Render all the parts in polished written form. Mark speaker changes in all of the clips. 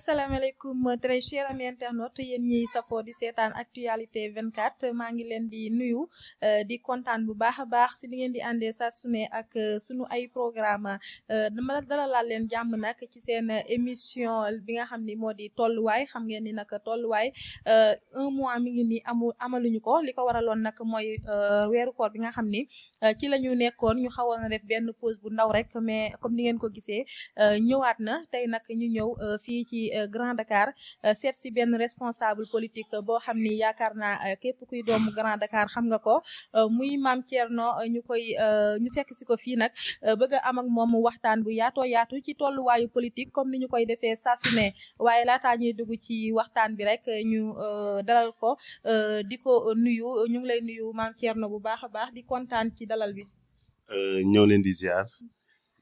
Speaker 1: asalaamaaleykum très chers amis internautes yéen ñiy safoo di seetaan actualité 24 maa ngi leen di nuyu di kontaan bu baax a baax si li ngeen di àndee saa su ne ak sunu ay programme dama dalalaat leen jàmm nag ci seen émission bi nga xam ni moo di tolluwaay xam ngeen ni nag tolluwaay 1 mois mi ngi nii amaluñu ko li ko waraloon nag mooy weeru koor bi nga xam ni ci la ñu nekkoon ñu xawoon na def benn pause bu ndaw rek mais comme ni ngeen ko gisee ñëwaat na tey nag ñu ñëw fii ci Grand Dakar seet si benn responsable politique boo xam ni yaakaar naa képp kuy doomu Grand Dakar xam nga ko muy Mame Thierno ñu fekk si ko fii nag bëgg a am ak moom waxtaan bu yaatoo yaatu ci tolluwaayu politique comme ni ñu koy defee saa su ne waaye laataa ñuy dugg ci waxtaan bi rek ñu dalal ko di ko nuyu ñu ngi lay nuyu Mame Thierno bu baax a baax di kontaan ci dalal bi.
Speaker 2: ñoo leen di ziar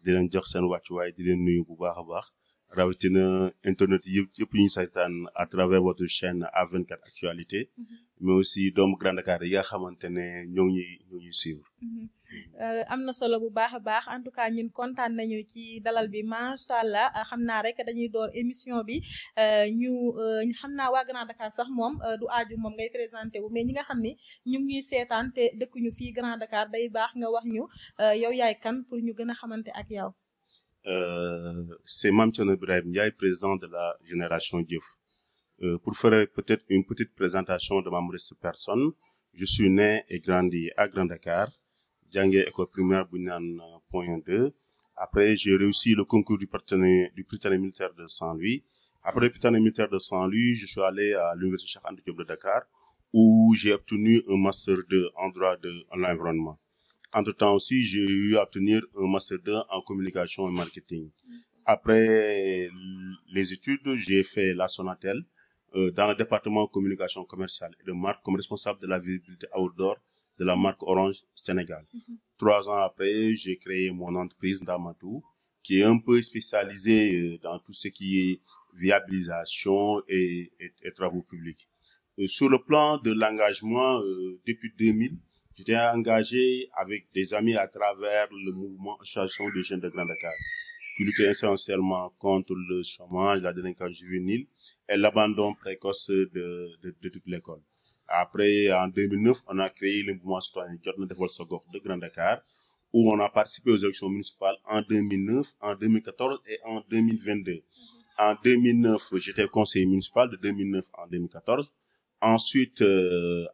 Speaker 2: di leen jox seen wàccuwaay di leen nuyu bu baax a baax. rawatina internet yëpp ñu saytaan à travers votre chaîne A24 actualité mais aussi doomu Grand Dakar yi nga xamante ne ñoo ñuy suivre.
Speaker 1: am na solo bu baax a baax en tout cas ñun kontaan nañu ci dalal bi macha allah xam naa rek dañuy door émission bi ñu xam naa waa Grand Dakar sax moom du aaju moom ngay présenté wu mais ñi nga xam ni ñu ngi ñuy seetaan te dëkkuñu fii Grand Dakar day baax nga wax ñu yow yaay kan pour ñu gën a xamante ak yow.
Speaker 2: C'est Mame Thierno Birahim Ndiaye, président de la génération Dieuf. Pour faire peut-être une petite présentation de ma modeste personne, je suis né et grandi à Grand Dakar, jàngee école primaire bu ñu naan Point 2. Après, j'ai réussi le concours du Prytanée militaire de Saint-Louis. Après le Prytanée militaire de Saint-Louis, je suis allé à l'université Cheikh Anta Diop de Dakar, où j'ai obtenu un master 2 en droit de l'environnement. Entre-temps aussi, j'ai eu à obtenir un master 2 en communication et marketing. Après les études, j'ai fait la Sonatel dans le département communication commerciale et de marque comme responsable de la visibilité outdoor de la marque Orange Sénégal. 3 ans après, j'ai créé mon entreprise Ndamatou, qui est un peu spécialisée dans tout ce qui est viabilisation et travaux publics. Sur le plan de l'engagement, depuis 2000, j'étais engagé avec des amis à travers le mouvement Association des jeunes de Grand Dakar, qui luttait essentiellement contre le chômage, la délinquance juvénile et l'abandon précoce de toute l'école. Après, en 2009, on a créé le mouvement citoyen Jotna Defal Sa Gox de Grand Dakar, où on a participé aux élections municipales en 2009, en 2014 et en 2022. En 2009, j'étais conseiller municipal de 2009 en 2014. Ensuite,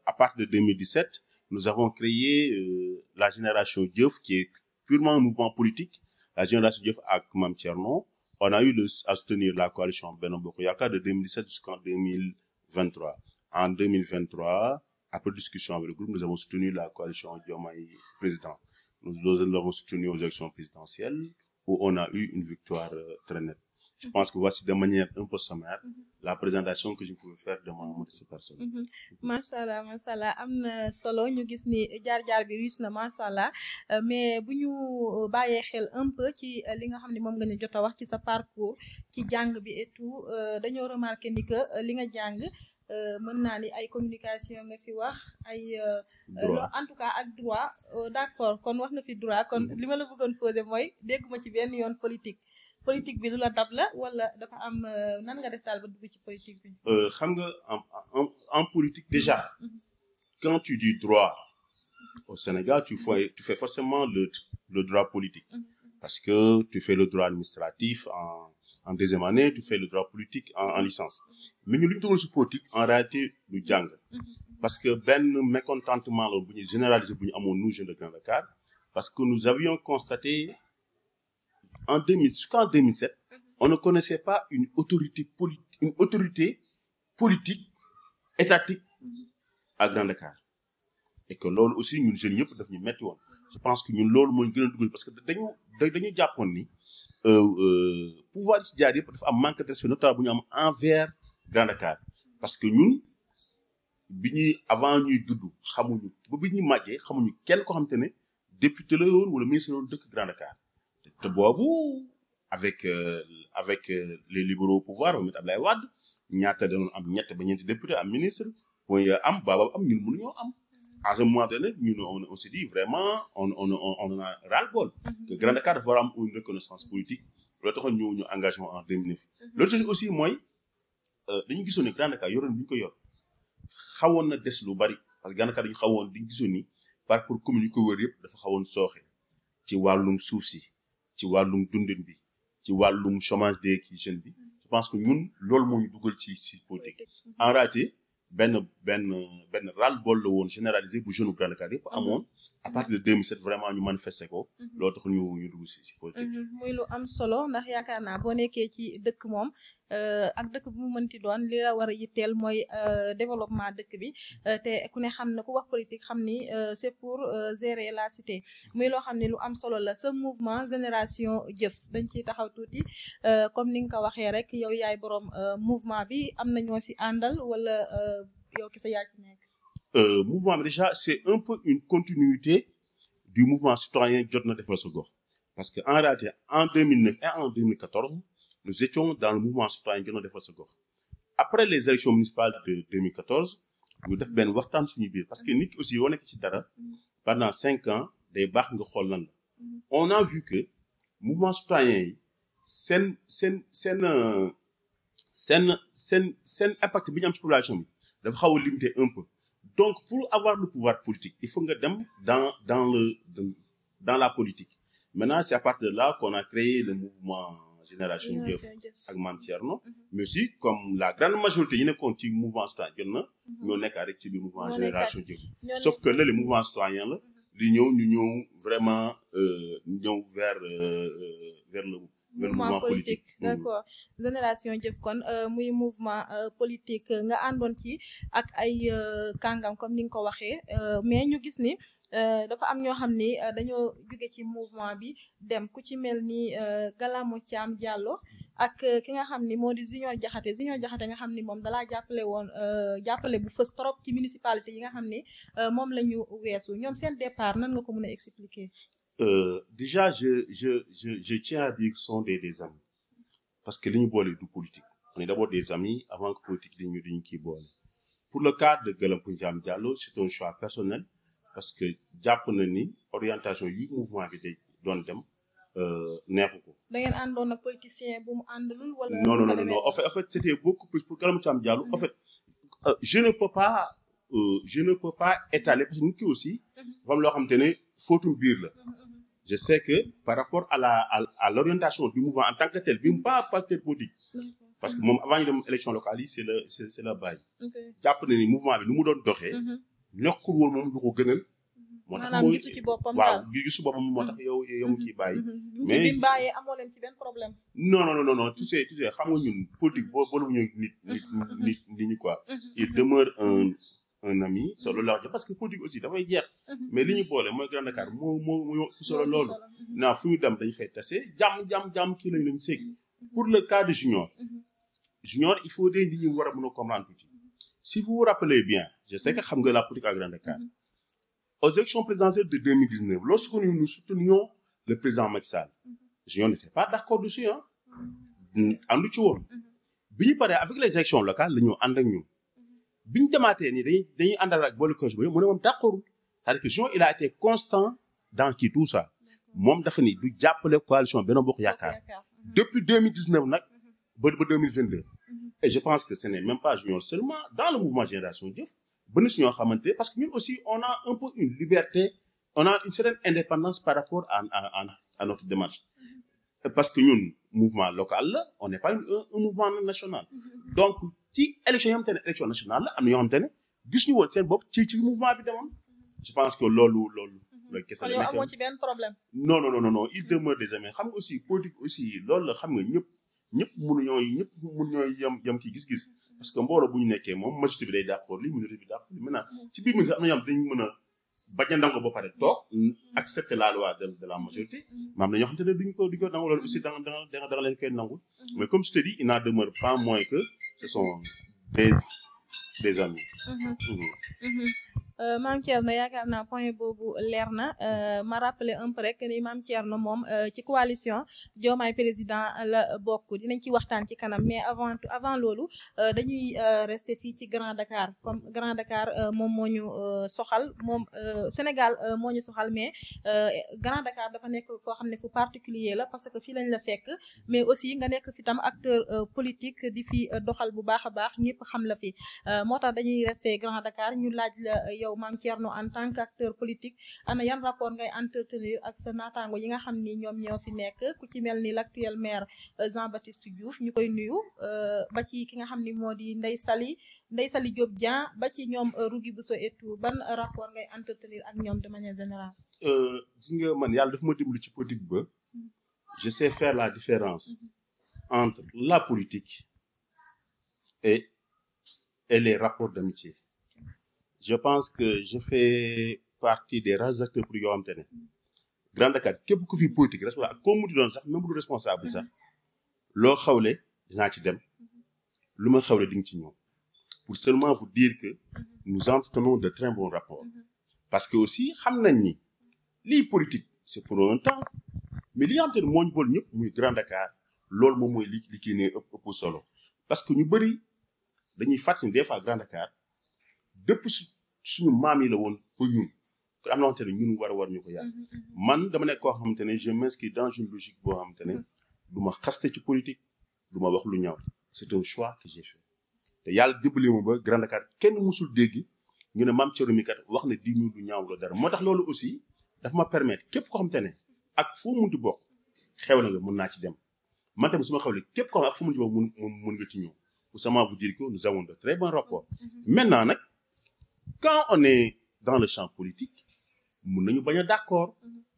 Speaker 2: à partir de 2017, nous avons créé la génération Dieuf, qui est purement un mouvement politique. La génération Dieuf avec Mame Thierno. On a eu à soutenir la coalition Benno Bokk Yakaar de 2017 jusqu'en 2023. En 2023, après discussion avec le groupe, nous avons soutenu la coalition Diomaye président. Nous l'avons soutenu aux élections présidentielles, où on a eu une victoire très nette. Je pense que voici de manière un peu sommaire la présentation que je pouvais faire de ma modeste personne.
Speaker 1: macha allah am na solo ñu gis ni jaar-jaar bi riis na macha allah mais bu ñu bàyyee xel un peu ci li nga xam ne moom nga ñu jot a wax ci sa parcours ci jàng bi et tout dañoo remarqué ni que li nga jàng mën naa ni ay communication nga fi wax ay. en tout cas ak droit d'accord kon wax nga fi droit kon li ma la bëggoon poser mooy dégguma ci benn yoon politique bi lu la dab la wala dafa am nan nga def daal ba dugg ci politique bi.
Speaker 2: xam nga en politique déjà quand tu dis droit au Sénégal tu fais forcément le droit politique parce que tu fais le droit administratif en deuxième année tu fais le droit politique en licence mais ñu lu ñu dugal ci politique en réalité lu jàng parce que benn mécontentement la bu ñu généraliser bu ñu amoon nous jeunes de Grand Dakar parce que nous avions constaté en 2000 jusqu'en 2007, on ne connaissait pas une autorité politique étatique à Grand Dakar. Et que loolu aussi ñun jeunes yëpp daf ñu metti woon. Je pense que ñun loolu mooy gën a dugal parce que dañu jàppoon ni pouvoir yi ci jaar yëpp dafa am manque de respect notamment bu ñu am envers Grand Dakar parce que ñun avant ñuy juddu xamuñu ba bi ñuy màggee xamuñu kenn koo xamante ne député la woon wala ministre la woon dëkk Grand Dakar. te boobu avec les libéraux au pouvoir ba mit Abdoulaye Wade ñaata danoon am ñett ba ñeenti député am ministre point am baaba am ñun mënuñoo am à ce moment donné ñun on s'est dit vraiment on a ras-le-bol que Grand Dakar dafa war a am une reconnaissance politique loolu taxoon ñu engagement en 2009 l'autre chose aussi mooy dañu gisoon ni Grand Dakar yoroon bi ñu ko yor xawoon na des lu bari parce que Grand Dakar dañu xawoon dañu gisoon ni par rapport commune yi ko wër yëpp dafa xawoon sooxe ci wàllum suuf si ci wàllum dundin bi ci wàllum chômage des kii jeunes bi je pense que ñun loolu moo ñu dugal ci politique en réalité benn ras-le-bol la woon généralisé bu jeune Grand Dakar yëpp amoon à partir de 2007 vraiment ñu manifesté ko loolu tax ñu dugg ci politique
Speaker 1: muy lu am solo ndax yaakaar naa boo nekkee ci dëkk moom ak dëkk bu mu mënti doon li la war a yitteel mooy développement dëkk bi te ku ne xam na ku wax politique xam ni c'est pour gérer la cité muy loo xam ne lu am solo la sa mouvement génération jëf dañ ciy taxaw tuuti comme ni nga ko waxee rek yow yaay borom mouvement bi am na ñoo ci àndal wala yow kese yaa ci nekk.
Speaker 2: Mouvement bi déjà c'est un peu une continuité du mouvement citoyen jot na defal sa gox parce que en réalité en 2009 et en 2014 nous étions dans le mouvement citoyen jot na defal sa gox après les élections municipales de 2014 ñu def benn waxtaan suñu biir parce que nit aussi yoo nekk ci dara pendant 5 ans day baax nga xool lan la on a vu que mouvement citoyen yi seen impact bi ñu am ci population bi dafa xaw a limité un peu donc pour avoir le pouvoir politique il faut nga dem dans la politique maintenant c'est à partir de là qu'on a créé le mouvement Génération Jëf ak Mame Thierno mais aussi comme la grande majorité yi nekkoon ci mouvement citoyen jot na ñoo nekk rek ci biir mouvement Génération Jëf sauf que là le mouvement citoyen la di ñëw vraiment ñëw vers le mouvement politique
Speaker 1: d'accord Génération Jëf kon muy mouvement politique nga àndoon ci ak ay kàngam comme ni nga ko waxee mais ñu gis ni dafa am ñoo xam ni dañoo jóge ci mouvement bi dem ku ci mel ni Galamo Thiam Diallo ak ki nga xam ni moo di Junior Diakhaté nga xam ni moom dalaa jàppale woon jàppale bu fës trop ci municipalité yi nga xam ni moom la ñu weesu ñoom seen départ nan nga ko mën a expliquer.
Speaker 2: Déjà je tiens à dire que ce sont des amis parce que li ñu boole du politique on est d'abord des amis avant que politique dañu kii boole pour le cas de Galamo Thiam Diallo c'est un choix personnel parce que jàpp na ni orientation yi mouvement bi day doon dem neexu ko.
Speaker 1: da ngeen àndoon ak politicien bu mu àndalul wala.
Speaker 2: non en fait c'était beaucoup plus pour Galamo Thiam Diallo en fait je ne peux pas étaler parce que nit ki aussi dafa am loo xamante ne footum biir la je sais que par rapport à l'orientation du mouvement en tant que tel bi mu pas parti politique parce que moom avant ñu dem élection locale yi c'est la base jàpp na ni mouvement bi lu mu doon doxee nekkul woon moom du ko gënal moo tax mooy
Speaker 1: gisu ci boppam
Speaker 2: waaw gisu boppam moo tax yow mu ciy bàyyi mais
Speaker 1: bi bàyyee amoo leen ci benn problème
Speaker 2: non tu sais xam nga ñun politique boo ñu nit ñu quoi il demeure un ami te loolu la wax parce que politique aussi dafay jeex mais li ñu boole mooy Grand Dakar moo solo loolu naa fu ñu dem dañu fay tase jàmm kii lañu seeg pour le cas de Junior il faut des nit ñi war a mën a comprendre tuuti si vous vous rappelez bien je sais que xam nga la politique à Grand Dakar aux élections présidentielles de 2019 lorsque nous soutenions le président Macky Sall Junior n'était pas d'accord dessus àndu ci woon bi ñu paree avec les élections locales la ñu ànd ak ñun bi ñu demaatee nii dañuy àndal ak boole coche ba mu ne moom d'accord c'est-à-dire que Junior il a été constant dans qui tout ça moom dafa ni du jàppale coalition Benno Bokk Yaakaar depuis 2019 nag ba 2022 et je pense que ce n'est même pas Junior seulement dans le mouvement Génération Jëf bëna si ñoo xamante parce que ñun aussi on a un peu une liberté on a une certaine indépendance par rapport à notre démarche parce que ñun mouvement local la on n'est pas un mouvement national donc ci élection yoo xamante ne élection nationale la am na yoo xamante ne gis ñu woon seen bopp ci mouvement bi demoon je pense que loolu kese la
Speaker 1: yow amoo ci benn problème
Speaker 2: non il demeure des amis xam nga aussi politique aussi loolu la xam nga ñëpp mënuñoo yem kii gis-gis parce que mbooloo bu ñu nekkee moom majorité bi day d'accord li minorité bi d'accord li maintenant ci biir mi am na ñoo xam dañu mën a bañ a nangu ba pare toog accepter la loi de la majorité maam na ñoo xamante ne duñ ko nangu loolu aussi da nga leen koy nangu mais comme je te dis il n'en demeure pas moins que ce sont des amis
Speaker 1: Mame Thierno yaakaar naa point boobu leer na ma rappeler un peu rek ni Mame Thierno moom ci coalition Diomaye président la bokk dinañ ci waxtaan ci kanam mais avant loolu dañuy rester fii ci Grand Dakar comme Grand Dakar moom moo ñu soxal moom Sénégal moo ñu soxal mais Grand Dakar dafa nekk foo xam ne fu particulier la parce que fii lañ la fekk mais aussi nga nekk fi tam acteur politique di fi doxal bu baax a baax ñëpp xam la fi moo tax dañuy rester Grand Dakar ñu laaj la yow Mame Thierno en tant qu'acteur politique ana yan rapport ngay entretenir ak sa naataango yi nga xam ni ñoom ñoo fi nekk ku ci mel ni l'actuel maire Jean-Baptiste Diouf ñu koy nuyu ba ci ki nga xam ni moo di Ndeye Saly Diop Dieng ba ci ñoom Rougui Bousso et tout ban rapport ngay entretenir ak ñoom de manière générale.
Speaker 2: gis nga man yàlla dafa ma dimbali ci politique ba je sais faire la différence entre la politique et les rapports d'amitié. Je pense que je fais partie des rares acteurs pour yoo xamante ne Grand Dakar képp ku fi politique responsable comme mu di doon sax même bu du responsable sax loo xawle dinaa ci dem lu ma xawle di nga ci ñëw pour seulement vous dire que nous entretenons de très bons rapports parce que aussi xam nañ ni lii politique c'est pour un temps mais li nga xamante ne moo ñu bool ñëpp muy Grand Dakar loolu moom mooy li kii ne ëpp solo parce que ñu bëri dañuy fàttali des fois Grand Dakar depuis suñu maam yi la woon pour ñun te am na xamante ne ñun war ñu ko yàq man dama nekk koo xamante ne je m'inscris dans une logique boo xamante ne du ma xaste ci politique du ma wax lu ñaaw c'est un choix que j'ai fait te yàlla dimbali ma ba Grand Dakar kenn musul dégg ñu ne Mame Thierno mi kat wax ne di ñu lu ñaaw la dara moo tax loolu aussi dafa ma permettre képp koo xamante ne ak foo munti bokk xew na nga mën naa ci dem man tamit su ma xewle képp koo xam ak foo munti bokk mun nga ci ñëw pour seulement vous dire que nous avons de très bons rapports maintenant nag quand on est dans le champ politique mun nañu bañ a d'accord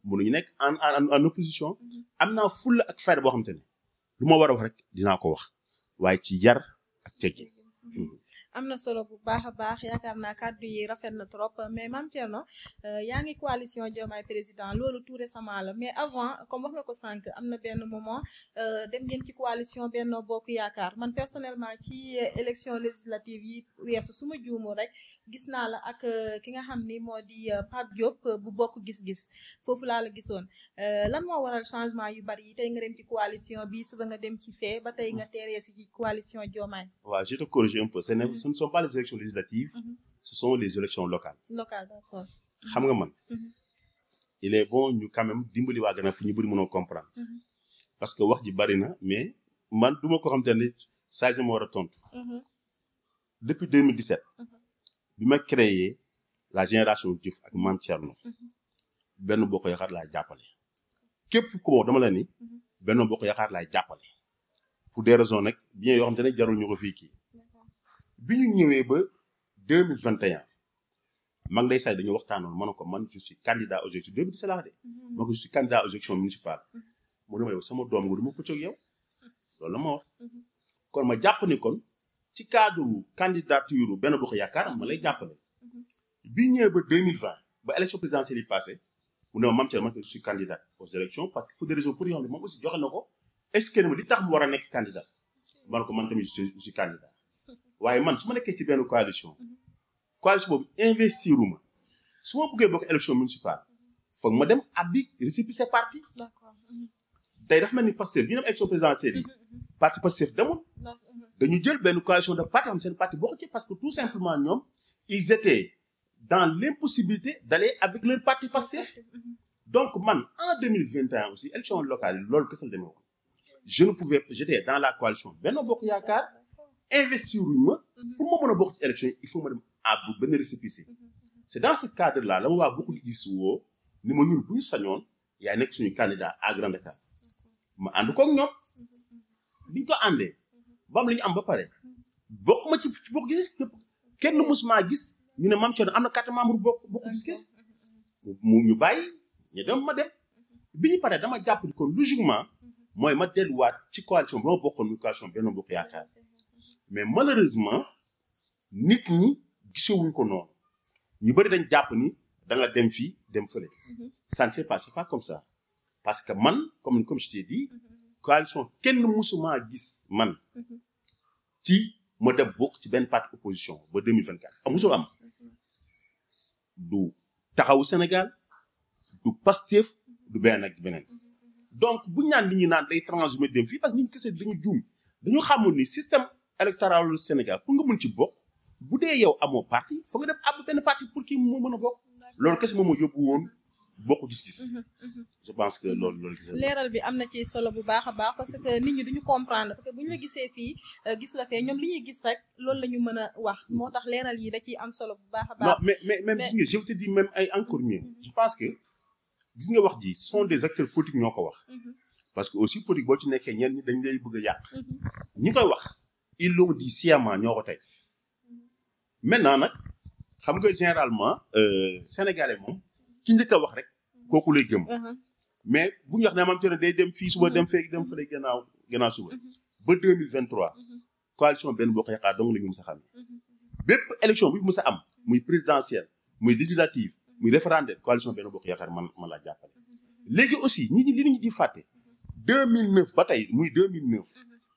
Speaker 2: mun nañu nekk en opposition am naa fulla ak fayda boo xamante ne lu ma war a wax rek dinaa ko wax waaye ci yar ak teggin
Speaker 1: am na solo bu baax a baax yaakaar naa kàddu yi rafet na trop mais Mame Thierno yaa ngi coalition Diomaye président loolu tout récemment la mais avant comme wax nga ko sànq am na benn moment dem ngeen ci coalition Benno Bokk Yaakaar man personnellement ci élection législative yi weesu su ma juumoo rek gis naa la ak ki nga xam ni moo di Pape Diop bu bokk gis-gis foofu laa la gisoon lan moo waral changement yu bari yi tey nga dem ci coalition bi suba nga dem ci fee ba tey nga teeree si ci coalition Diomaye.
Speaker 2: waaw je te corrige un peu ce ne sont pas les élections législatives ce sont les élections locales.
Speaker 1: Locales, d'accord.
Speaker 2: xam nga man il est bon ñu quand même dimbali waa gannaaw pour ñu bëri mënoo comprendre parce que wax ji bari na mais man du ma ko xam te ne saa ma war a tontu depuis 2017 bi ma créé la génération Diouf ak Mame Thierno Benno Bokk Yaakaar laay jàppale képp ku ma dama la ni Benno Bokk Yaakaar laay jàppale pour des raisons nag bien yoo xam te ne jarul ñu ko fii kii bi ñu ñëwee ba 2021 mag day say dañu waxtaanoon ma ne ko man je suis candidat aux élections 2017 laa de ma ko je suis candidat aux élections municipales mu dama yow sama doom nga du ma ko cog yow loolu la ma wax kon ma jàpp ni kon ci cadre candidature Benno Bokk Yaakaar ma lay jàppale bi ñëwee ba 2020 ba élection présidentielle yi passé mu ne ma Mame Thierno man je suis candidat aux élections parce que pour des raisons pour yoo xam ne moom aussi joxe na ko est-ce que li tax mu war a nekk candidat ma ne ko man tamit je suis candidat waaye man su ma nekkee ci benn coalition boobu investiruma su ma bëggee bokk élection municipale foog ma dem abbi récépissé parti tey dafa mel ni Pastef bi ñu dem élection présidentielle yi parti Pastef demul dañu jël benn coalition de parti xam seen parti bokk ci parce que tout simplement ñoom ils étaient dans l'impossibilité d'aller avec leur parti Pastef donc man en 2021 aussi élection locale yi loolu kese la demee woon je ne pouvais j'étais dans la coalition Benno Bokk Yaakaar investir ma pour ma mën a bokk ci élection il faut ma dem abbu benn récépissé c'est dans ce cadre là la ma waa beaucoup gis woo ni ma ñun bu ñu sañoon yaay nekk suñu candidat à Grand Dakar ma ànd koog ñoom biñ ko àndee ba am li ñu am ba pare bokk ma ci bokk gis kenn musuma gis ñu ne Mame Thierno am na carte membre bokk gis mu ñu bàyyi ñu dem ma dem bi ñu paree dama jàpp ni kon logiquement mooy ma delluwaat ci coalition ba ma bokkoon muy coalition Benno Bokk Yaakaar mais malheureusement nit ñi gisewuñ ko noonu ñu bëri dañ jàpp ni da nga dem fii dem fële ça ne s'est passé pas comme ça parce que man comme je t'ai dit coalition kenn musuma gis man ci ma dem bokk ci benn parti opposition ba 2024 musul am du taxawu Sénégal du Pastef du benn ak beneen donc bu ñu naan nit ñi naan day transhumé dem fii parce que nit ñi kese dañu juum dañu xamul ni système électoral du Sénégal pour nga mën ci bokk bu dee yow amoo parti foog nga dem ab benn parti pour kii moo mën a bokk loolu kese moom moo yóbbu woon bokk gis-gis. je pense que loolu
Speaker 1: leeral bi am na ci solo bu baax a baax parce que nit ñi duñu comprendre parce que bu ñu la gisee fii gis la fee ñoom li ñuy gis rek loolu la ñu mën a wax moo tax leeral yi da ciy am solo bu baax a baax.
Speaker 2: non mais même gis nga je te dis même ay encore mieux je pense que gis nga wax ji sont des acteurs politiques ñoo ko wax. parce que aussi politique boo ci nekkee ñenn ñi dañ lay bëgg a yàq. ñi koy wax ils l'ont dit sciemment ñoo ko tey maintenant nag xam nga généralement sénégalais moom. ki njëkk a wax rek kooku lay gëm mais bu ñu wax ne maam Thierno day dem fii suba dem fee dem fële gannaaw suba ba 2023 coalition Benno Bokk Yaakaar dong la ñu mës a xam bépp élection bu mës a am muy présidentielle muy législative muy référendaire coalition Benno Bokk Yaakaar man laa jàppale léegi aussi ñi li ñu di fàtte 2009 ba tey muy 2009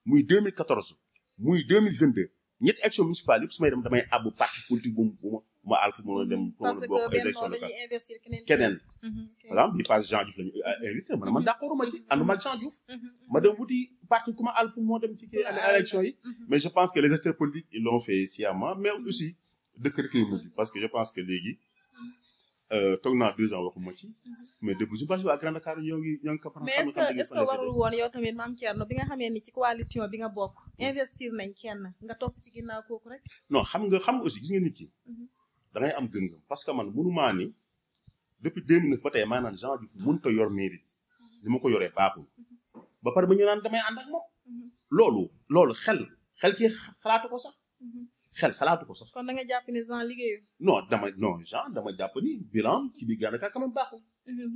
Speaker 2: muy 2014 muy 2022 ñetti élection municipale yëpp su may dem damay àbbu parti politique bu ma àll pour mën a dem.
Speaker 1: parce que Benno dañuy investir
Speaker 2: keneen. par exemple bii passe Jean Diouf la ñu invité man d'accord ma ci ànduma ak Jean Diouf. ma dem wuti parti ku ma àll pour moo dem ci kii élection yi. mais je pense que les acteurs politiques ils l'ont fait sciemment mais aussi dëkk rek lay mujj parce que je pense que léegi toog naa 2 ans waxuma ci. mais dëgg je pense que waa Grand Dakar ñoo ngi ko.
Speaker 1: mais est-ce que warul woon yow tamit Mame Thierno bi nga xamee ni ci coalition bi nga bokk investir nañ kenn nga topp ci ginnaaw kooku rek.
Speaker 2: non xam nga aussi gis nga nit ki. da ngay am gëm-gëm parce que man mënumaa ni depuis 2009 ba tey maanaam Jean Diouf mënut a yor mairie ni ma ko yoree baaxul ba pare ba ñu naan damay ànd ak moom loolu xel ki xalaatu ko sax xel xalaatu ko sax.
Speaker 1: kon da nga jàpp ni Jean liggéeyu.
Speaker 2: non Jean dama jàpp ni bilan ci biir Grand Dakar quand même baaxul.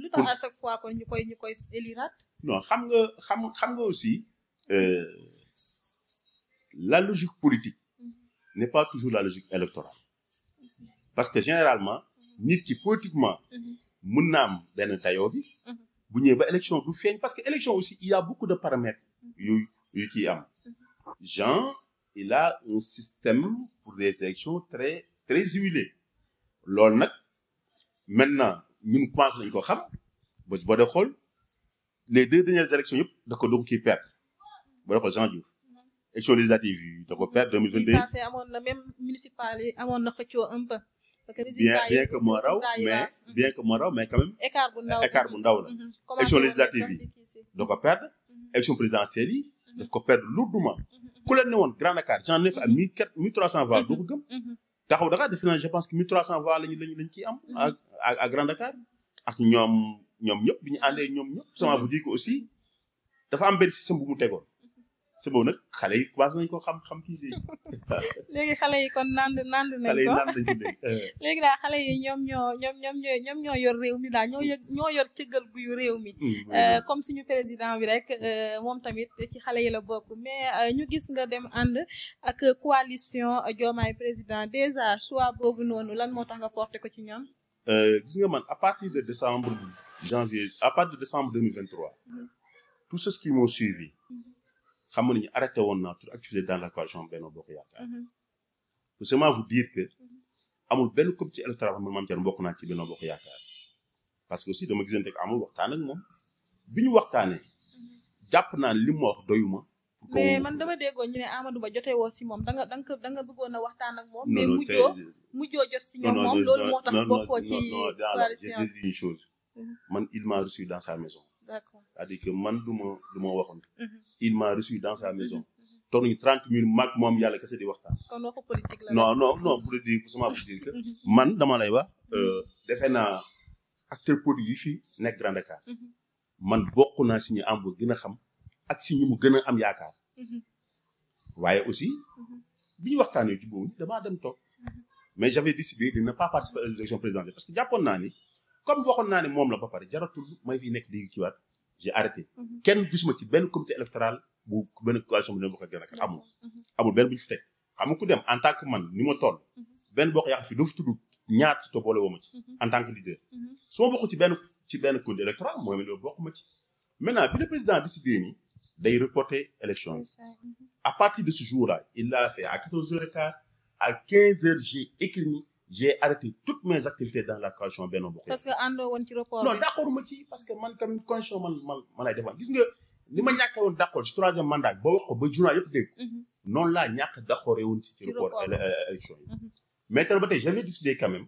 Speaker 1: lu tax à chaque fois kon ñu koy éliraat.
Speaker 2: non xam nga aussi la logique politique n'est pas toujours la logique électorale. parce que généralement nit ki politiquement mën na am benn dayoo bi bu ñëwee ba élection du feeñ parce que élection aussi il y a beaucoup de paramètres yu ciy am Jean il a un système pour des élections très très huilé loolu nag maintenant ñun commencé nañu ko xam boo dee xool les 2 dernières élections yëpp da ko doog ciy perdre boo dee xool Jean Diouf élection législative yi da ko perdre 2022 yi passé
Speaker 1: amoon na même municipal yi amoon na xëccoo un peu.
Speaker 2: bien que moo raw mais quand même écart bu ndaw la élection législative yi da ko perdre élection présidentielle yi daf ko perdre lourdement ku leen ne woon Grand Dakar j'en ai fait à 1300 voix doo ko gëm taxaw Dakar defe naa je pense que 1300 voix lañ ciy am à Grand Dakar ak ñoom ñëpp bi ñu àndee ñoom ñëpp ça veut dire que aussi dafa am benn système bu mu tegoon c'est bon nag xale yi commencé nañ ko xam kii
Speaker 1: léegi xale yi kon nand nañ ko léegi daal xale yi ñoom ñoo yor réew mi daal ñoo yor cëggal guyu réew mi comme suñu président bi rek moom tamit ci xale yi la bokk mais ñu gis nga dem ànd ak coalition Diomaye président déjà choix boobu noonu lan moo tax nga porté ko ci ñoom
Speaker 2: gis nga man à partir de décembre 2023 tous ceux qui m'ont suivi xam nga ni arrêté woon naa toute activité dans la coalition Benno Bokk Yaakaar pour seulement vous dire que amul benn comité électoral man Mame Thierno bokk naa ci Benno Bokk Yaakaar parce que aussi dama gisante ak amul waxtaan ak moom bi ñu waxtaanee jàpp naa li ma wax doyuma.
Speaker 1: mais man dama déggoon ñu ne Amadou Ba jotee woo si moom da nga bëggoon a waxtaan ak moom. mais mujjoo jot si ñoom moom loolu moo tax bokkoo ci coalition
Speaker 2: je dis une chose man il m'a reçu dans sa maison.
Speaker 1: D'accord.
Speaker 2: C'est-à-dire que man du ma waxoon. il m'a reçu dans sa maison. toog nañu 30 minutes mag moom yàlla kese di waxtaan.
Speaker 1: kon waxu politique la.
Speaker 2: non pour dire que man dama lay wax. defe naa acteur politique yi fii nekk Grand Dakar. man bokk naa si ñu am ba gën a xam ak si ñu mu gën a am yaakaar. waaye aussi bi ñu waxtaanee ci boobu damaa dem toog. mais j'avais décidé de ne pas participer à l'élection présidentielle parce que jàppoon naa ni comme waxoon naa ne moom la ba pare jaratul may fi nekk di ci waat j'ai arrêté. kenn gisuma ci benn comité électoral bu benn coalition bu ne bokk ak Grand Dakar amul benn bu ñu fi teg xam nga ku dem en tant que man ni ma toll. benn bokk yàq fi doo fi tudd ñaar ci toppale woo ma ci. en tant que leader. su ma bokkul ci benn comité électoral mooy loolu bokk ma ci. maintenant bi le président décidé ni day reporter élection yi. à partir de ce jour-là il l'a fait à 14h15 à 15h j'ai écrit ni j'ai arrêté toutes mes activités dans la coalition Benno Bokk Yaakaar.
Speaker 1: parce que àndoo woon ci report
Speaker 2: non d'accord ma ci parce que man tamit coalition man lay defar gis nga ni ma ñàkk woon d'accord ci 3e mandat ba wax ko ba journal yëpp dégg. noonu laa ñàkk d'accord woon ci report élection yi. mais ba tey j'avais décidé quand même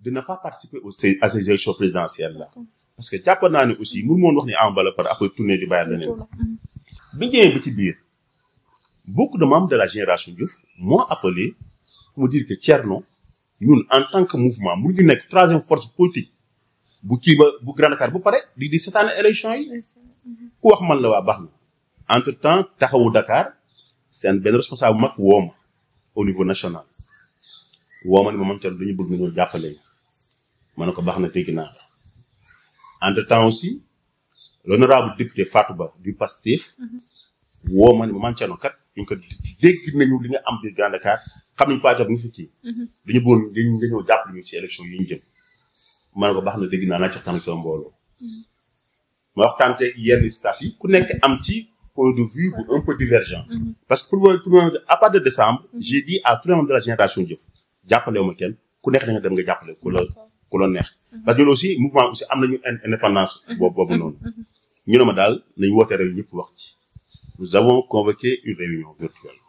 Speaker 2: de ne pas participer à ces élections présidentielles là. parce que jàpp naa ne aussi mënu moon wax ni Ama Baldé par après tourner di bàyyi leneen. bi ñu ñëwee ba ci biir beaucoup de membres de la génération Diouf m'ont appelé pour me dire que Thierno ñun en tant que mouvement mu ngi nekk 3e force politique bu kii ba bu Grand Dakar bu pare di seetaan élection yi. ku wax man la waa baax na. entre temps taxawu Dakar seen benn responsable bu mag woo ma au niveau national woo ma ni ma man Thierno dañu bëgg nga ñëw jàppale ma ne ko baax na dégg naa la. entre temps aussi l'honorable député Fatou Ba du PASTEF woo ma ni ma man Thierno kat ñu ko dégg nañu li nga am biir Grand Dakar xam nañu pas ñu fi ci. dañu bëggoon nga ñëw jàppale ñu ci élection yi ñu jëm. ma ne ko baax na dégg naa ci waxtaan ak sama mbooloo. ma waxtaan ak yenn staff yi ku nekk am ci point de vue bu un peu divergent. parce que pour à partir de décembre. j'ai dit à tout le monde de la génération Diouf jàppale wu ma kenn ku nekk da nga dem nga jàppale ku la neex. parce que ñun aussi mouvement aussi am nañu indépendance. boobu noonu. ñu ne ma daal nañu woote rek ñëpp wax ci. nous avons convoqué une réunion virtuelle.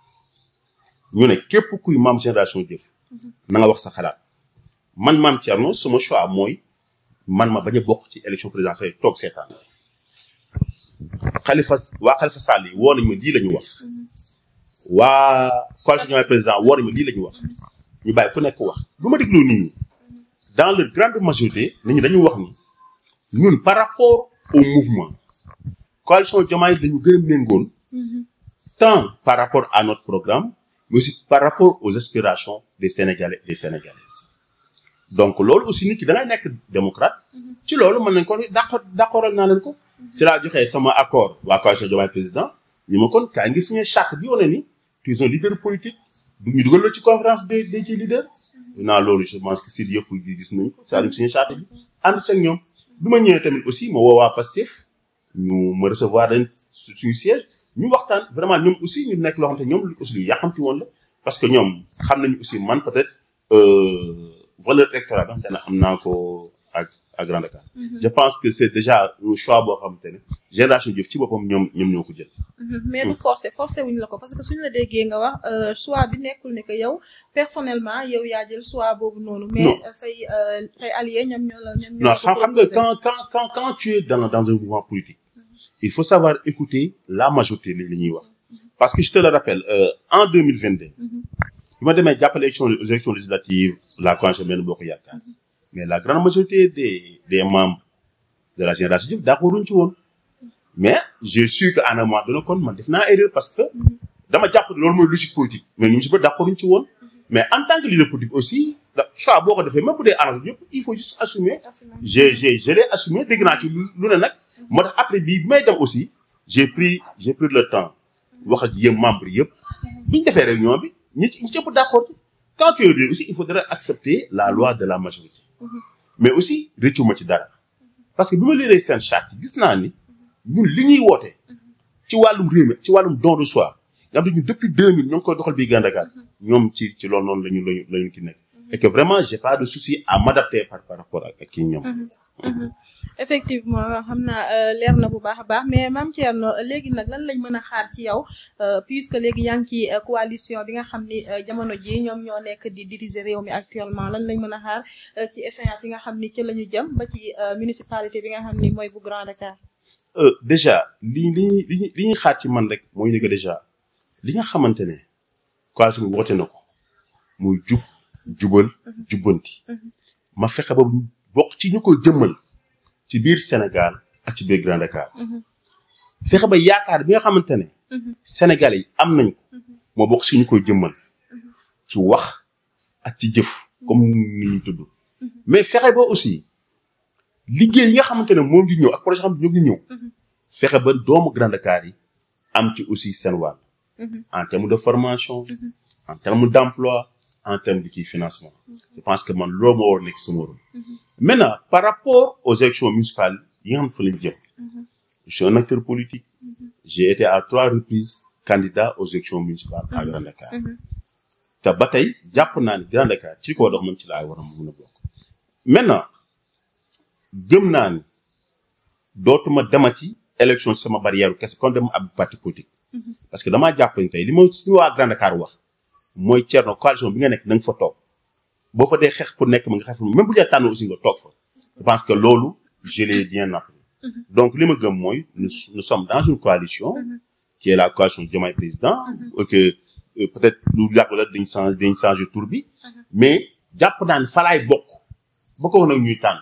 Speaker 2: ñu ne képp kuy membre génération Diouf. na nga wax sa xalaat. man Mame Thierno sama choix mooy man ma bañ a bokk ci élection présidentielle toog seetaan. Khalifa Sall yi woo nañu ma lii la ñu wax. waa coalition Diomaye président woo nañu ma lii la ñu wax. ñu bàyyi ku nekk wax lu ma déglu nit ñi. dans leur grande majorité nit ñi dañu wax ni ñun par rapport au mouvement coalition Diomaye lañu gën a méngoon tant par rapport à notre programme mais aussi par rapport aux aspirations des Sénégalais et des Sénégalaises donc loolu aussi nit ki da ngay nekk démocrate ci loolu mën nañ ko d'accordal naa leen ko si laa joxee sama accord waa coalition Diomaye président ñu ma kon kaa ngi signé charte bi wane ni tu es un leader politique du ñu dugal la ci conférence des leaders non loolu je pense que si yëpp gis nañu ko saa signé charte bi ànd ci ak ñoom bi ma ñëwee tamit aussi ma woo waa Pastef ñu ma recevoir leen suñu siège ñu waxtaan vraiment ñoom aussi ñu nekk loo xamante ñoom aussi lu yàqamti woon la parce que ñoom xam nañu aussi man peut-être valeur électorale ba xamante ne am naa ko ak Grand Dakar. je pense que c'est déjà un choix boo xamante ne génération Diouf ci boppam ñoom ñoo ko jël.
Speaker 1: mais du forcé wuñu la ko parce que suñu la déggee nga wax choix bi nekkul ne que yow personnellement yow yaa jël choix boobu noonu. mais say alliés ñoom ñoo la.
Speaker 2: non xam nga quand tu es dans un mouvement politique. il faut savoir écouter la majorité li ñuy wax. parce que je te le rappelle en 2022. bi ma demee jàppale élection législative la coalition Benno Bokk Yaakaar. mais la grande majorité des membres de la génération Diouf d'accorduñ ci woon. mais j'ai su que à un moment donné kon man def naa erreur parce que dama jàpp loolu mooy logique politique mais ñu si ba d'accorduñ ci woon. mais en tant que leader politique aussi choix boo ko defee même bu dee arrangé yëpp il faut juste assumer. je l'ai assumé dégg naa ci lu ne nag. moo tax après bi may dem aussi j'ai pris le temps wax ak yéen membres yëpp bi ñu defee réunion bi ñi ci ëpp d'accord quand tu es leader aussi il faudrait accepter la loi de la majorité. mais aussi rëccu ma ci dara parce que bi ma liree seen charte gis naa ni ñun li ñuy woote ci wàllum réew mi ci wàllum don de soi nga xam ne ñun depuis 2000 ñoo ngi koy doxal bii Grand Dakar ñoom ci loolu noonu lañu ki nekk et que vraiment j'ai pas de souci à m'adapter par rapport ak kii ñoom.
Speaker 1: effectivement xam naa leer na bu baax a baax mais Mame Thierno léegi nag lan lañ mën a xaar ci yow puisque léegi yaa ngi ci coalition bi nga xam ni jamono ji ñoom ñoo nekk di diriger réew mi actuellement lan lañ mën a xaar ci échéance yi nga xam ni ci la ñu jëm ba ci municipalité bi nga xam ni mooy bu Grand Dakar.
Speaker 2: déjà li ñuy xaar ci man rek mooy ni que déjà li nga xamante ne coalition bi woote na ko muy jubal jubbanti ma fexe ba bokk ci ñu koy jëmmal ci biir Sénégal ak ci biir Grand Dakar fexe ba yaakaar bi nga xamante ne Sénégalais yi am nañ ko moo bokk ci ñu koy jëmmal ci wax ak ci jëf comme ni ñu tudd mais fexe ba aussi liggéey yi nga xamante ne moom di ñëw ak projet xam ne ñoo ngi ñëw fexe ba doomu Grand Dakar yi am ci aussi seen wàll en termes de formation en termes d'emploi en termes de financement je pense que man loolu moo war nekk sama rôle maintenant par rapport aux élections municipales yi nga xam ne fa lañ jëm je suis un acteur politique j'ai été à 3 reprises candidat aux élections municipales à Grand Dakar te ba tey jàpp naa ni Grand Dakar ci ko dox man ci laa war a mën a bokk. maintenant gëm naa ni dootuma demati élection ci sama barrière kese kon dem ab parti politique. parce que damaa jàpp ni tey li ma suñu waa Grand Dakar wax mooy Thierno coalition bi nga nekk da nga fa toog boo fa dee xeex pour nekk ma nga xeex même bu dee tànn aussi nga toog fa. je pense que loolu je l'ai bien appris. donc li ma gëm mooy nous sommes dans une coalition. qui est la coalition Diomaye président. que peut-être lu yàgg la dañ changer tour bi. mais jàpp naa ne fa laay bokk nag ñuy tànn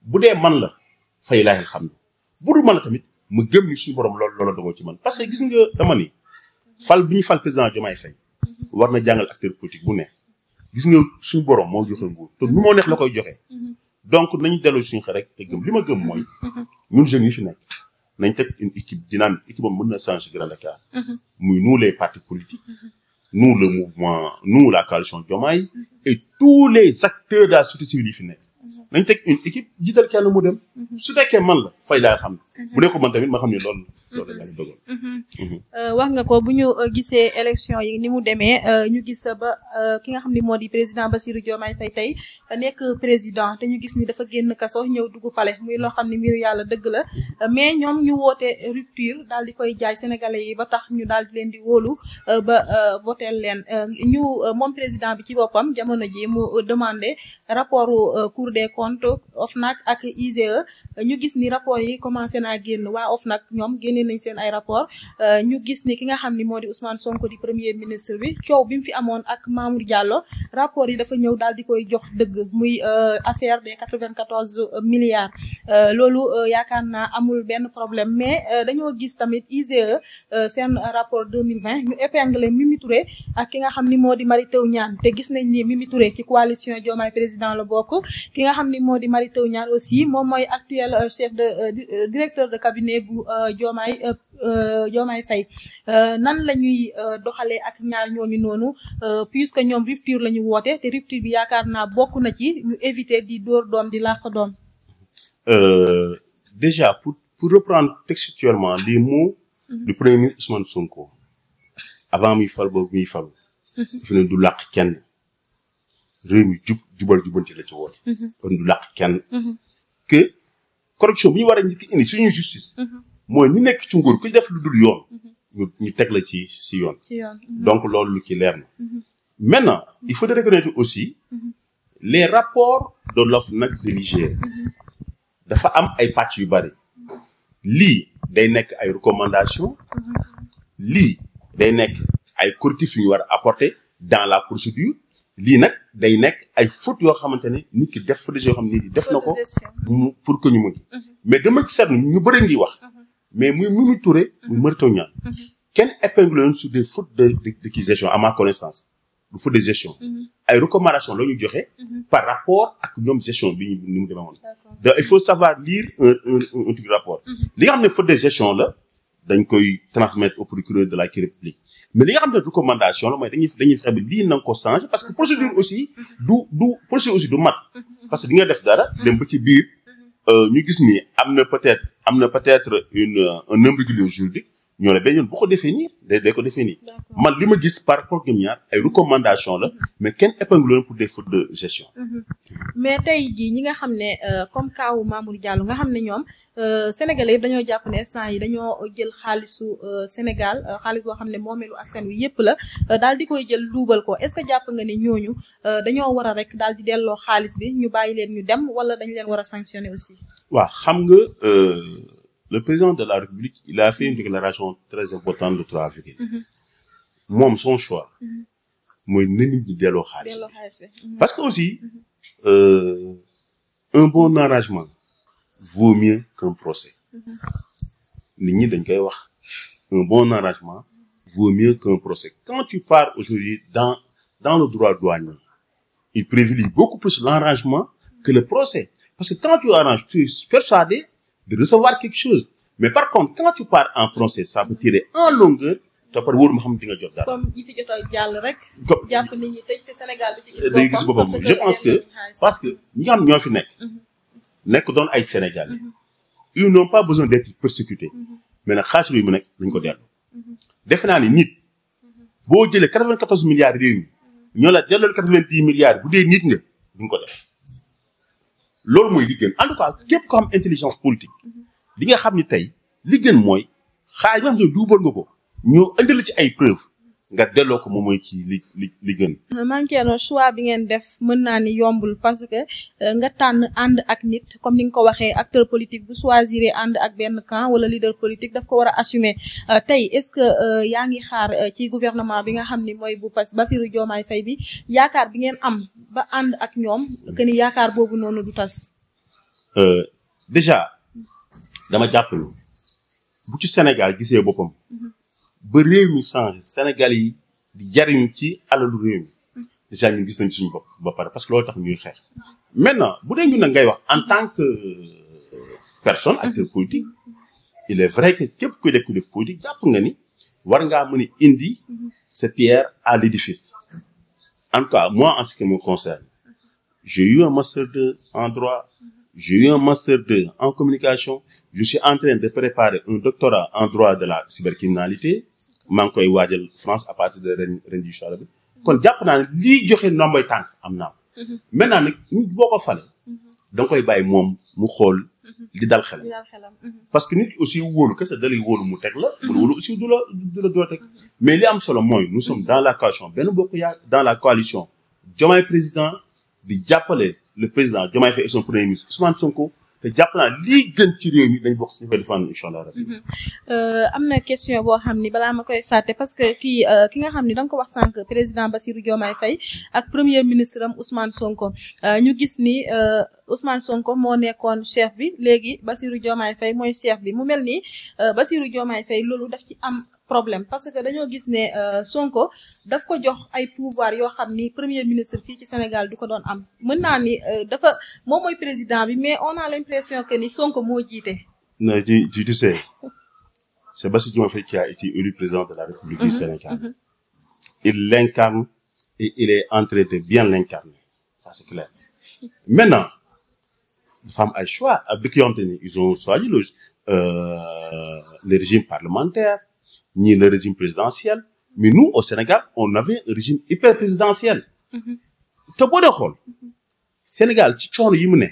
Speaker 2: bu dee man la fay laay xam ne bu dul man la tamit mu gëm ni suñu borom loolu dogal ci man parce que gis nga dama ni fal bi ñu fal président Diomaye Faye war na jàngal acteur politique bu ne gis nga suñu borom moo joxe nguur te nu moo neex la koy joxe. donc nañu delloo suñu xel rek te gëm li ma gëm mooy ñun jeunes yi fi nekk nañ teg une équipe dynamique équipe boobu mën na changer Grand Dakar. muy nous les partis politiques. nous le mouvement nous la coalition Diomaye et tous les acteurs de la société civile yi fi nekk nañ teg une équipe jiital kenn mu dem su fekkee man la fay laa xam bu nekk man tamit ma xam ne loolu la ñu dogal.
Speaker 1: wax nga ko bu ñu gisee élection yi ni mu demee ñu gis ba ki nga xam ne moo di président Bassirou Diomaye Faye tey nekk président te ñu gis ni dafa génn kaso ñëw dugg palais muy loo xam ne mbiru yàlla dëgg la mais ñoom ñu woote rupture daal di koy jaay sénégalais yi ba tax ñu daal di leen di wóolu ba votel leen ñu moom président bi ci boppam jamono ji mu demandé rapport Cour des comptes OFNAC ak IGE ñu gis ni rapport yi commencé naa génn waa OFNAC ñoom génne nañ seen ay rapport ñu gis ni ki nga xam ni moo di Ousmane Sonko di premier ministre bi coow bi mu fi amoon ak Mamour Diallo rapport yi dafa ñëw daal di koy jox dëgg muy affaire des 94 milliards loolu yaakaar naa amul benn problème mais dañoo gis tamit IGE seen rapport 2020 ñu épinglé Mimi Touré ak ki nga xam ni moo di Mary Teuw Niane te gis nañ ni Mimi Touré ci coalition Diomaye président la bokk ki nga xam ni moo di Mary Teuw Niane aussi moom mooy actuel chef de directeur de cabinet bu Diomaye Faye nan la ñuy doxalee ak ñaar ñooñu noonu puisque ñoom rupture la ñu woote te rupture bi yaakaar naa bokk na ci ñu éviter di dóor doom di làq doom.
Speaker 2: Déjà pour reprendre textuellement les mots du premier ministre Ousmane Sonko avant muy fal boobu muy fal. fi ne du làq kenn réew mi jubanti la ci woote. kon du làq kenn. que correction bi ñu war a indi suñu justice. mooy ñu nekk ci nguur ku def lu dul yoon. ñu teg la ci yoon. donc loolu lu ci leer na. maintenant il faut reconnaître aussi les rapports de l'OFNAC de l'IGE dafa am ay pàcc yu bari lii day nekk ay recommandations lii day nekk ay correctifs yu ñu war a apporter dans la procédure lii nag day nekk ay fautes yoo xamante ne nit ki def fautes yoo xam ne nit ki def na ko pour que ñu mën mais dama ci seetlu ñu bëri ngi wax mais muy Mimi Touré muy Mary Teuw Niane kenn épingle leen sur des fautes de gestion à ma connaissance du faute de gestion ay recommandations la ñu joxe par rapport ak ñoom gestion bi ni mu demee woon donc il faut savoir lire un truc rapport li nga xam ne faute de gestion la dañ koy transmettre au procureur de la République mais li nga xam ne recommandation la mooy dañuy fexe bi lii na nga ko changer parce que procédure aussi du mat parce que di nga def dara dem ba ci biir ñu gis ni am na peut-être un imbroglio juridique ñoo ne benn yoon bu ko defee nii day ko defee nii man li ma gis par rapport ak ñaar ay recommandation la mais kenn épingle pour des fautes de gestion.
Speaker 1: mais tey jii ñi nga xam ne comme kaawu Mamour Diallo nga xam ne ñoom sénégalais yëpp dañoo jàpp ne instant yi dañoo jël xaalisu Sénégal xaalis boo xam ne moomeelu askan wi yëpp la daal di koy jël luubal ko est-ce que jàpp nga ne ñooñu dañoo war a rek daal di delloo xaalis bi ñu bàyyi leen ñu dem wala dañ leen war a sanctionner aussi.
Speaker 2: waaw xam nga. Le président de la République, il a fait une déclaration très importante le 3 avril. Moom son choix. mooy na nit ñi delloo xaalis bi. parce que aussi un bon arrangement vaut mieux qu'un procès. nit ñi dañ koy wax un bon arrangement vaut mieux qu'un procès. Quand tu pars aujourd'hui dans le droit douanier, il privilégie beaucoup plus l'arrangement que le procès. Parce que quand tu arranges, tu es persuadé de recevoir quelque chose. Mais par contre, quand tu pars en procès, ça peut tirer en longueur. te par wóor ma xam di nga jot dara.
Speaker 1: comme yi fi jot a jàll rek. jàpp nit ñi tey te Sénégal
Speaker 2: day gis boppam je pense que parce que ñi nga xam ñoo fi nekk doon ay Sénégalais. ils n'ont pas besoin d'être persécutés. mais nag xaalis yooyu mu nekk dañ ko dellu. defe naa ni nit boo jëlee 94 milliards réew mi ñoo la delloo 90 milliards bu dee nit nga duñ ko def loolu mooy li gën en tout cas képp ko am intelligence politique di nga xam ni tey li gën mooy xaaj nga xam ne duubal nga ko ñu indi la ci ay preuve nga delloo ko moom mooy ci li gën.
Speaker 1: manqué no choix bi ngeen def mën naa ni yombul parce que nga tànn ànd ak nit comme ni nga ko waxee acteur politique bu choisir ànd ak benn camp wala leader politique daf ko war a assumer tey est-ce que yaa ngi xaar ci gouvernement bi nga xam ni mooy bu Bassirou Diomaye Faye bi yaakaar bi ngeen am ba ànd ak ñoom que ni yaakaar boobu noonu du tas.
Speaker 2: déjà dama jàpp ni bu ci Sénégal gisee boppam. ba réew mi changé Sénégal yi di jariñu ci alalu réew mi déjà ñun gis nañ suñu bopp ba pare parce que loolu tax ñuy xeex maintenant bu dee ñun nag ngay wax en tant que personne acteur politique il est vrai que képp kuy def politique jàpp nga ni war ngaa mën a indi sa pierre à l'édifice en tout cas moi en ce qui me concerne j'ai eu un master 2 en droit j'ai eu un master 2 en communication je suis en train de préparer un doctorat en droit de la cybercriminalité maa ngi koy waajal France à partir de ren incha allah kon jàpp naa ne lii joxe ndomboy tànk am naa ko. maintenant nag nit boo ko fale da nga koy bàyyi moom mu xool li dal xelam. parce que nit aussi wóolu kese da lay wóolu mu teg la. mu wóolu aussi du la teg. mais li am solo mooy nous sommes dans la coalition Benno Bokk Yaakaar dans la coalition Diomaye président di jàppale le président Diomaye Faye et son premier ministre Ousmane Sonko. te jàpp naa lii gën ci réew mi dañ bokk ci ñu koy défendre incha allah rabbi.
Speaker 1: am na question boo xam ni balaa ma koy fàtte parce que ki nga xam ni da nga ko wax sànq président Bassirou Diomaye Faye ak premier ministre am Ousmane Sonko ñu gis ni Ousmane Sonko moo nekkoon chef bi léegi Bassirou Diomaye Faye mooy chef bi mu mel ni Bassirou Diomaye Faye loolu daf ci am problème parce que dañoo gis ne Sonko daf ko jox ay pouvoir yoo xam ni premier ministre fii ci Sénégal du ko doon am mën naa ni dafa moom mooy président bi mais on a l'impression que ni Sonko moo jiite.
Speaker 2: non tu sais c'est Bassirou Diomaye Faye qui a été élu président de la République du Sénégal. Il l'incarne et il est en train de bien l'incarner ça c'est clair. Maintenant dafa am ay choix ak dëkk yoo xamante ni ils ont choisi le régime parlementaire. ni le régime présidentiel mais nous au Sénégal on avait un régime hyper présidentiel te boo dee xool Sénégal ci coono yi mu ne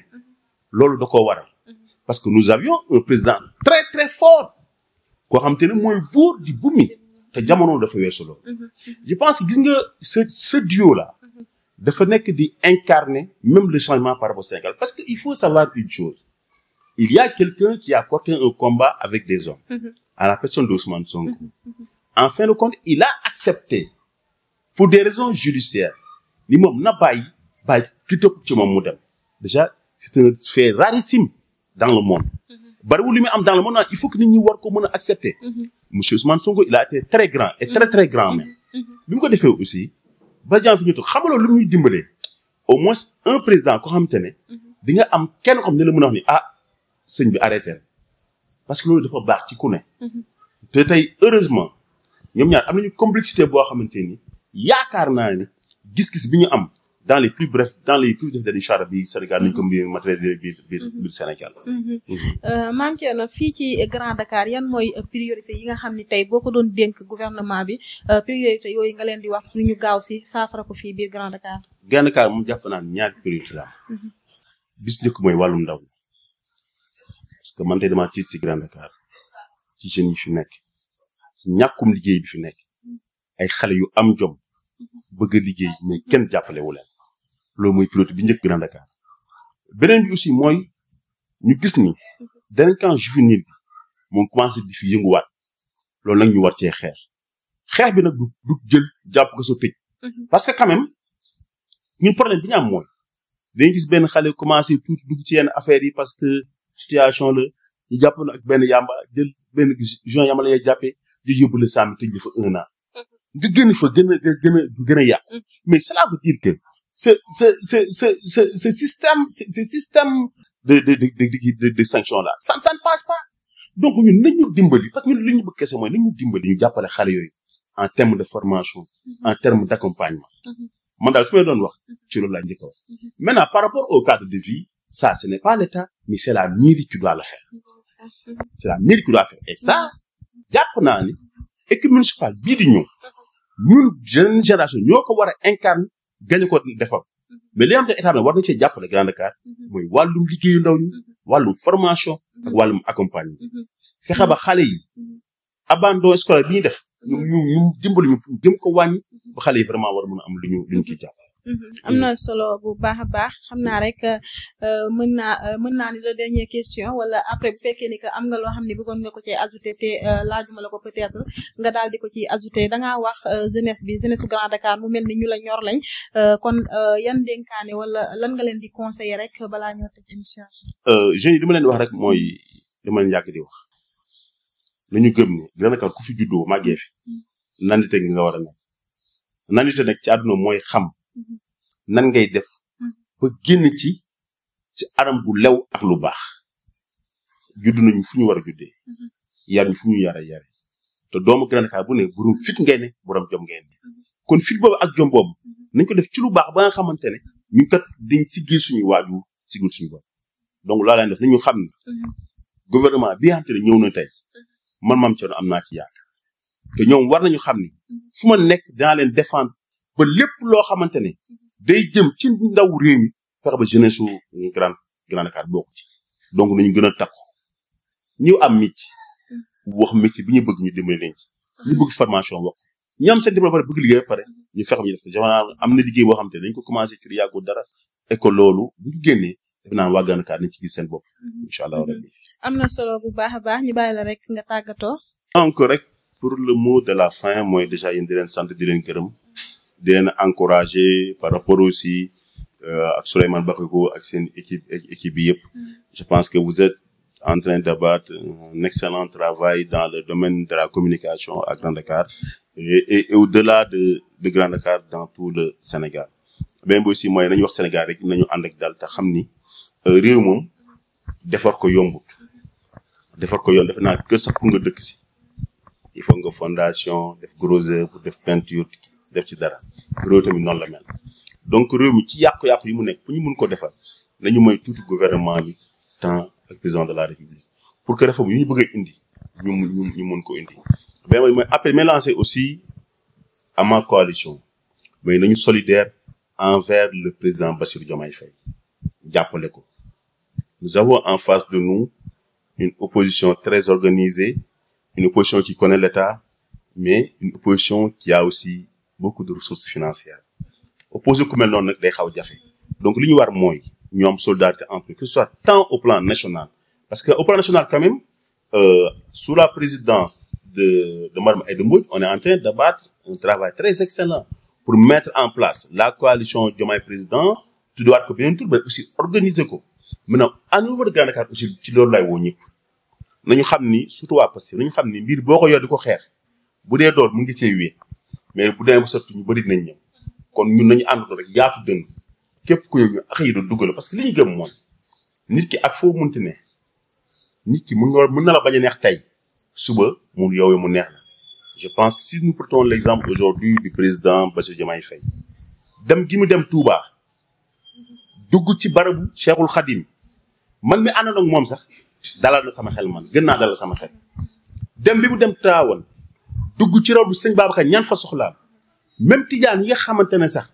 Speaker 2: loolu da koo waral parce que nous avions un président très très fort koo xam te ne mooy buur di bumi te jamono dafa weesu loolu je pense que gis nga ce duo là dafa nekk di incarner même le changement par rapport au Sénégal parce que il faut savoir une chose il y a quelqu'un qui a porté un combat avec des hommes à la personne d'Ousmane Sonko. En fin de compte, il a accepté, pour des raisons judiciaires, ni moom na bàyyi ki topp ci moom mu dem. Déjà, c'est un fait rarissime dans le monde. Bariwul li muy am dans le monde, il faut que nit ñi war ko mën a accepter. Monsieur Ousmane Sonko, il a été très grand et très très grand même. Bi mu ko defee aussi, ba jaan fi ñu toog xam nga loolu lu muy dimbalee. Au moins un président ko xamante ne di nga am kenn xam ne la mën a wax ni sëñ bi arrêté parce que loolu dafa baax ci ku ne. te tey heureusement ñoom ñaar am nañu complexité boo xamante ni yaakaar naa ni gis-gis bi ñu am dans les plus brefs incha allah bi Sénégal nañu ko matériel biir Sénégal.
Speaker 1: Mame Thierno fii ci Grand Dakar yan mooy priorité yi nga xam ni tey boo ko doon dénk gouvernement bi priorité yooyu nga leen di wax pour ñu gaaw si saafara ko fii biir Grand Dakar.
Speaker 2: Grand Dakar moom jàpp naa ne ñaari priorité la bis njëkk mooy wàllum ndaw parce que man tey damaa tiit ci Grand Dakar ci jeunes yi fi nekk ci ñàkkum liggéey bi fi nekk ay xale yu am jom bëgg a liggéey mais kenn jàppale wu leen loolu mooy priorité bi njëkk Grand Dakar beneen bi aussi mooy ñu gis ni délinquance juvénile bi moom commencé di fi yënguwaat loolu nag ñu war cee xeex bi nag du jël jàpp ko sa tëj parce que quand même ñun problème bi ñu am mooy dañuy gis benn xale commencé tuuti dugg ci yenn affaires yi parce que situation la ñu jàppoon ak benn yamba jël benn juin yamba la ñuy jàppee di yóbbu la sàmm tëj la fa 1 an nga gën fa gën a yàq mais cela veut dire que ce système de sanction là ça ne passe pas donc ñun nañu dimbali parce que ñun li ñu bëgg kese mooy nañu dimbali ñu jàppale xale yooyu en terme de formation en terme d'accompagnement man daal su may doon wax ci loolu laa njëkk a wax maintenant par rapport au cadre de vie ça ce n'est pas l'État mais c'est la mairie qui doit le faire c'est la mairie qui doit faire et ça jàpp naa ni équipe municipale bii di ñëw ñun jeune génération ñoo ko war a incarner gañ ko defar mais li nga xam te état bi war nañ cee jàppale Grand Dakar mooy wàllum liggéeyu ndaw ñi wàllum formation ak wàllum accompagnement fexe ba xale yi abandon scolaire bi ñuy def ñu dimbali ñu jëm ko wàññi ba xale yi vraiment war a mën a am lu ñu ciy jàpp.
Speaker 1: am na solo bu baax a baax xam naa rek mën naa ni la dernière question wala après bu fekkee ni que am nga loo xam ne bëggoon nga ko ci ajouter te laajuma la ko peut-être nga daal di ko ci ajouter da ngaa wax jeunesse bi jeunesse su Grand Dakar mu mel ni ñu la ñor lañ kon yan dénkaane wala lan nga leen di conseiller rek balaa ñoo tëj émission
Speaker 2: jeunes yi li ma leen di wax rek mooy li ma leen yàgg di wax nañu gëm ne Grand Dakar ku fi juddoo màggee fi nandite gi nga war a nekk nandite nag ci àdduna mooy xam nan ngay def ba génn ci anam bu lew ak lu baax judd nañu fu ñu war a juddee yar ñu fu ñu yare te doomu Grand Dakar bu ne borom fit ngay ne borom jom ngay ne kon fit boobu ak jom boobu nañ ko def ci lu baax ba nga xamante ne ñu kat dañ siggil suñuy waajur siggil suñu bopp donc loolu lañ def nañu xam ne gouvernement bi nga xamante ne ñëw na tey man Mame Thierno am naa ci yaakaar te ñoom war nañu xam ni fu ma nekk dinaa leen défendre ba lépp loo xamante ne day jëm ci ndaw réew mi fexe ba jeunesse su Grand Dakar bokk ci donc nañu gën a takku ñi am métier wax métier bi ñu bëgg ñu dimbali leen ci ñu bëgg formation wax ñi am seen diplôme ba pare bëgg liggéey ba pare ñu fexe ba ñu def ko jamono am na liggéey boo xamante ne dañ ko commencé ci yàggul dara et que loolu bu ñu génnee def naa waa Grand Dakar nañ ci gis seen bopp incha allah rabbi
Speaker 1: am na solo bu baax a baax ñu bàyyi la rek nga tàggatoo
Speaker 2: donc rek pour le mot de la fin mooy déjà yéen di leen sant di leen gërëm di leen encourager par rapport aussi ak Souleymane Bakayoko ak seen équipe bi yëpp je pense que vous êtes en train d'abattre un excellent travail dans le domaine de la communication à Grand Dakar et au-delà de Grand Dakar dans tout le Sénégal même aussi mooy nañu wax Sénégal rek nañu ànd ak daal te xam ni réew moom defar ko yombut defe naa kër sax pour nga dëkk si il faut nga fondation def gros œuvre pour def peinture def ci dara réew tamit noonu la mel donc réew mi ci yàqu-yàqu yi mu nekk pour ñu mun ko defar nañu may tuuti gouvernement bi temps ak président de la république pour que réforme yu ñu bëgg a indi ñu mun ko indi mais mooy appel mais lancé aussi à ma coalition mais nañu solidaire envers le président Bassirou Diomaye Faye jàppale ko nous avons en face de nous une opposition très organisée une opposition qui connaît l'État mais une opposition qui a aussi beaucoup de ressources financières opposé ku mel noonu nag day xaw jafe donc li ñu war mooy ñu am solidarité entre que ce soit tant au plan national parce que au plan national quand même sous la présidence de Madame Aïda Mbodj on est en train d'abattre un travail très excellent pour mettre en place la coalition Diomaye président tuddaat ko beneen tur mais aussi organiser ko maintenant à niveau de Grand Dakar aussi ci loolu lay woo ñëpp nañu xam ni surtout waa Pastef nañu xam ni mbir boo ko yor di ko xeex bu dee door mu ngi cee wéy mais bu demee ba sotti ñu bëri dinañ ñëw kon ñun nañu ànd rek yaatu dënn képp ku ñëw ñu ak yi doon dugal parce que li ñu gëm mooy nit ki ak foo munti ne nit ki mën na la bañ a neex tey suba mu yow mu neex la je pense que si nous prenons l'exemple aujourd'hui du président Bassirou Diomaye Faye dem gi mu dem Touba dugg ci barabu Cheikhul Khadim man mi àndoon ak moom sax dalal na sama xel man gën naa dalal sama xel dem bi mu dem Tivaouane dugg ci raw du sëñ Babacar ñaan fa soxlaam même tijaan yi nga xamante ne sax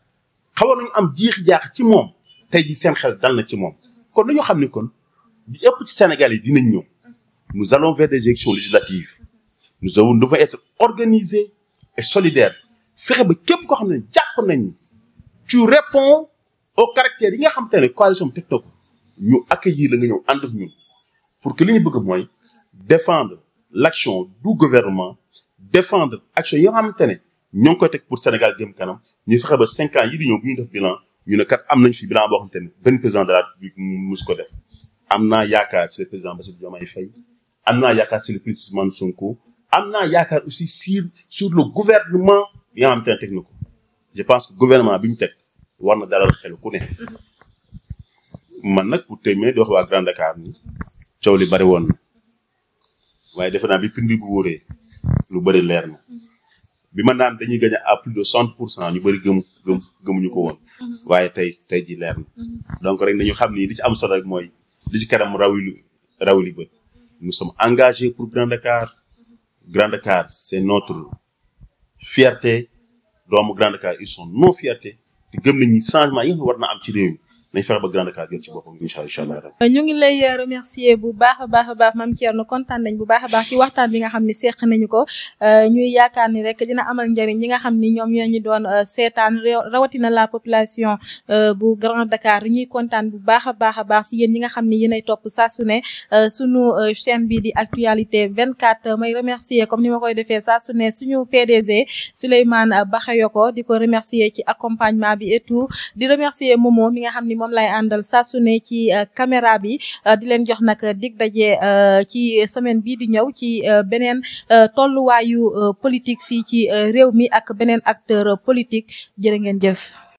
Speaker 2: xawoon nañu am jiix-jaax ci moom tey ji seen xel dal na ci moom kon dañoo xam ni kon di ëpp ci Sénégal yi dinañ ñëw nous allons vers des élections législatives nous devons être organisés et solidaires fexe ba képp koo xam ne jàpp nañ tu réponds au caractère yi nga xamante ne coalition bi teg na ko ñu accueillir la nga ñëw ànd ak ñun pour que li ñu bëgg mooy défendre l'action du gouvernement défendre action yi nga xamante ne ñoo ngi koy teg pour Sénégal jëm kanam ñu fexe ba 5 ans yi di ñëw bu ñu def bilan ñu ne kat am nañ fi bilan boo xamante ne benn président de la République musu ko def am naa yaakaar ci le président Bassirou Diomaye Faye am naa yaakaar ci le président Ousmane Sonko am naa yaakaar aussi sur le gouvernement yi nga xamante ne teg na ko je pense que gouvernement bi ñu teg war na dalal xel ku ne man nag pour téeméer di wax waa Grand Dakar ni coow li bari woon na waaye defe naa bi pindi bu wóoree lu bari leer na bi ma naan dañuy gagner à plus de 60% ñu bari gëmuñu ko woon waaye tey ji leer na donc rek nañu xam ni li ci am solo rek mooy li ci kanam raw li bët nous sommes engagés pour Grand Dakar c'est notre fierté doomu Grand Dakar ils sont non fierté te gëm nañ ni changement yi war na am ci réew mi nañ fexe ba Grand Dakar jël ci boppam incha allah.
Speaker 1: ñu ngi lay remercier bu baax a baax Mame Thierno kontaan nañ bu baax a baax ci waxtaan bi nga xam ne seq nañu ko ñuy yaakaar ni rek dina amal njëriñ ñi nga xam ni ñoom ñoo ñu doon seetaan rawatina la population bu Grand Dakar ñuy kontaan bu baax a baax si yéen ñi nga xam ni yéenay topp saa su ne sunu chaîne bi di Actualité 24 may remercier comme ni ma koy defee saa su ne suñu PDG Souleymane Bakhayoko di ko remercier ci accompagnement bi et tout di remercier Momo mi nga xam ni moom lay àndal saa su ne ci caméra bi di leen jox nag dig daje ci semaine bii di ñëw ci beneen tolluwaayu politique fii ci réew mi ak beneen acteur politique jërë ngeen jëf.